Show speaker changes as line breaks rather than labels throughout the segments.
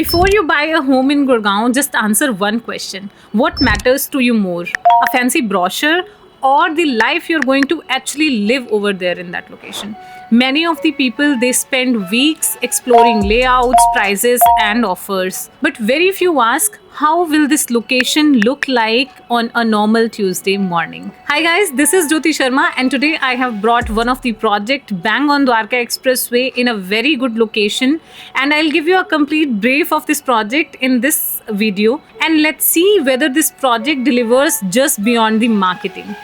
Before you buy a home in Gurgaon, just answer one question. What matters to you more? A fancy brochure or the life you're going to actually live over there in that location? Many of the people, they spend weeks exploring layouts, prices and offers. But very few ask, how will this location look like on a normal Tuesday morning? Hi guys, this is Jyoti Sharma and today I have brought one of the project bang on Dwarka Expressway in a very good location, and I'll give you a complete brief of this project in this video, and let's see whether this project delivers just beyond the marketing.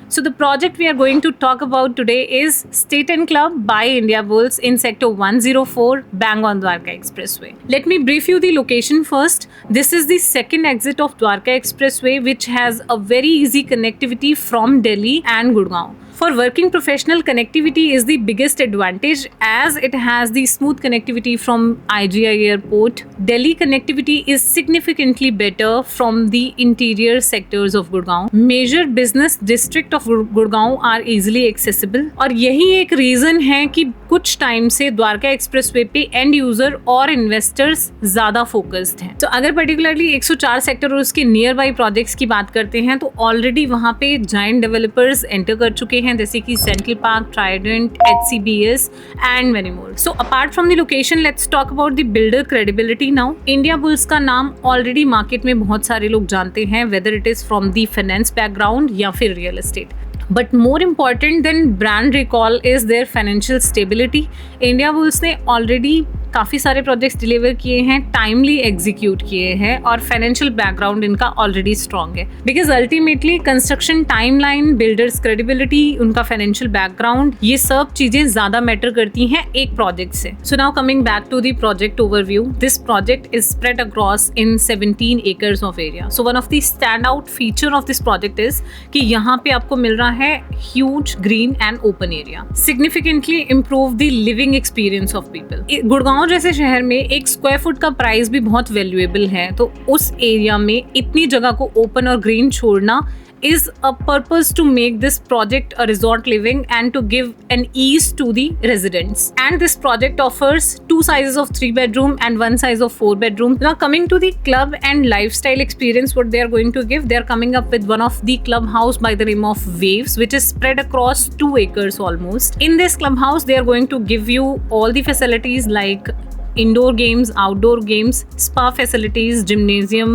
So the project we are going to talk about today is State and Club by Indiabulls in Sector 104, bang on Dwarka Expressway. Let me brief you the location first. This is the second exit of Dwarka Expressway, which has a very easy connectivity from Delhi and Gurgaon. For working professional, connectivity is the biggest advantage as it has the smooth connectivity from IGI airport. Delhi connectivity is significantly better from the interior sectors of Gurgaon. Major business district of Gurgaon are easily accessible. और यही एक reason है कि कुछ time से Dwarka expressway पे and user और investors ज़्यादा फोकस्ड हैं. तो अगर पर्टिकुलरली 104 सेक्टर और उसके नियर बाई प्रोजेक्ट्स की बात करते हैं तो ऑलरेडी वहाँ पे जायंट डेवलपर्स एंटर कर चुके हैं, जैसे कि central park, Trident, HCBS and many more. So apart from the location, let's talk about the builder credibility now. Indiabulls का नाम ऑलरेडी मार्केट में बहुत सारे लोग जानते हैं, whether it is from the finance background या फिर real estate. But more important than brand recall is their financial stability. Indiabulls ने already काफ़ी सारे प्रोजेक्ट्स डिलीवर किए हैं, टाइमली एग्जीक्यूट किए हैं और फाइनेंशियल बैकग्राउंड इनका ऑलरेडी स्ट्रॉन्ग है. Because ultimately construction timeline, builders credibility, उनका फाइनेंशियल बैकग्राउंड, ये सब चीज़ें ज़्यादा मैटर करती हैं एक प्रोजेक्ट से. So now coming back to the project overview, this project is spread across in 17 acres of area. So one of the stand out feature of this project is कि यहाँ पे आपको मिल रहा है huge green and open area, significantly improve the living experience of people. Gurgaon जैसे शहर में एक स्क्वायर फुट का प्राइस भी बहुत वैल्यूएबल है, तो उस एरिया में इतनी जगह को ओपन और ग्रीन छोड़ना is a purpose to make this project a resort living and to give an ease to the residents. And this project offers 2 sizes of 3 bedroom and 1 size of 4 bedroom. Now coming to the club and lifestyle experience, what they are going to give, they are coming up with one of the clubhouse by the name of Waves, which is spread across 2 acres almost. In this clubhouse, they are going to give you all the facilities like indoor games, outdoor games, spa facilities, gymnasium,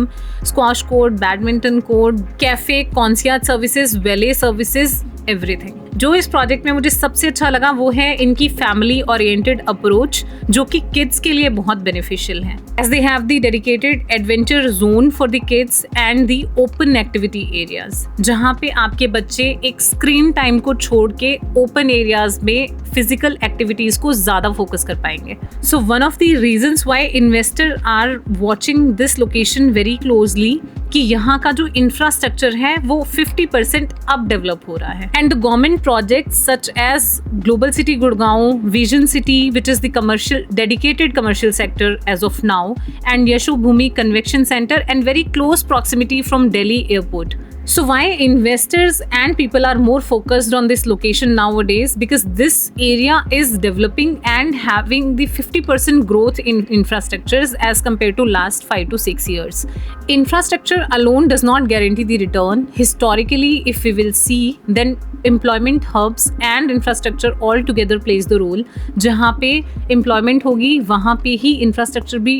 squash court, badminton court, cafe, concierge services, valet services, everything. जो इस project में मुझे सबसे अच्छा लगा वो है इनकी फैमिली ओरिएंटेड अप्रोच, जो कि किड्स के लिए बहुत बेनिफिशियल है. As they have the dedicated adventure zone for the kids and the open activity areas, जहाँ पे आपके बच्चे एक स्क्रीन टाइम को छोड़ के ओपन एरियाज में फिजिकल एक्टिविटीज को ज्यादा फोकस कर पाएंगे. So one of the reasons why investor are watching this location very closely कि यहाँ का जो इंफ्रास्ट्रक्चर है वो 50% अब डेवलप हो रहा है. And the government projects such as Global City Gurgaon, Vision City, which is the dedicated commercial sector as of now, and Yashobhumi Convention Center, and very close proximity from Delhi Airport. So why investors and people are more focused on this location nowadays? Because this area is developing and having the 50% growth in infrastructures as compared to last 5 to 6 years. Infrastructure alone does not guarantee the return. Historically, if we will see, then employment hubs and infrastructure all together plays the role. जहाँ पे employment होगी वहाँ पे ही infrastructure भी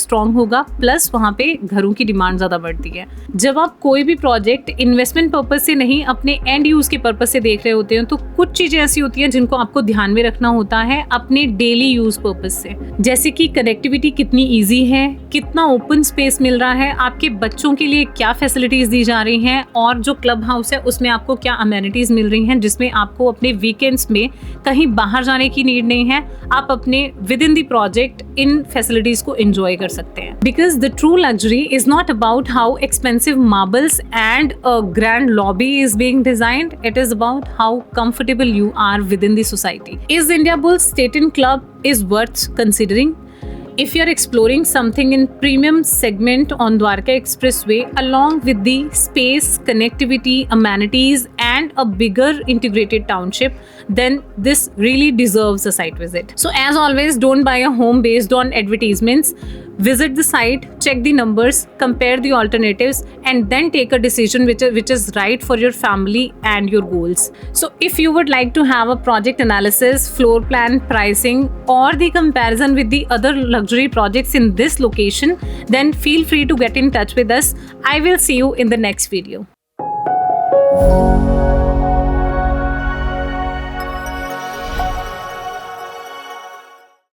strong होगा, plus वहाँ पे घरों की डिमांड ज़्यादा बढ़ती है. जब आप कोई भी प्रोजेक्ट इन्वेस्टमेंट पर्पज से नहीं अपने एंड यूज के पर्पज से देख रहे होते हैं तो कुछ चीजें ऐसी होती हैं जिनको आपको ध्यान में रखना होता है अपने डेली यूज पर्पज से, जैसे कि कनेक्टिविटी कितनी इजी है, कितना ओपन स्पेस मिल रहा है, आपके बच्चों के लिए क्या फैसिलिटीज दी जा रही हैं, और जो क्लब हाउस है उसमें आपको क्या अमेनिटीज मिल रही हैं जिसमें आपको अपने वीकेंड्स में कहीं बाहर जाने की नीड नहीं है, आप अपने with in the project in facilities को एंजॉय कर सकते हैं. Because the true luxury is not about how expensive marbles and a grand lobby is being designed. It is about how comfortable you are within the society. Is Indiabulls Staten Club is worth considering? If you're exploring something in premium segment on Dwarka Expressway along with the space, connectivity, amenities and a bigger integrated township, then this really deserves a site visit. So as always, don't buy a home based on advertisements. Visit the site, check the numbers, compare the alternatives and then take a decision which is right for your family and your goals. So if you would like to have a project analysis, floor plan, pricing or the comparison with the other luxury projects in this location, then feel free to get in touch with us. I will see you in the next video.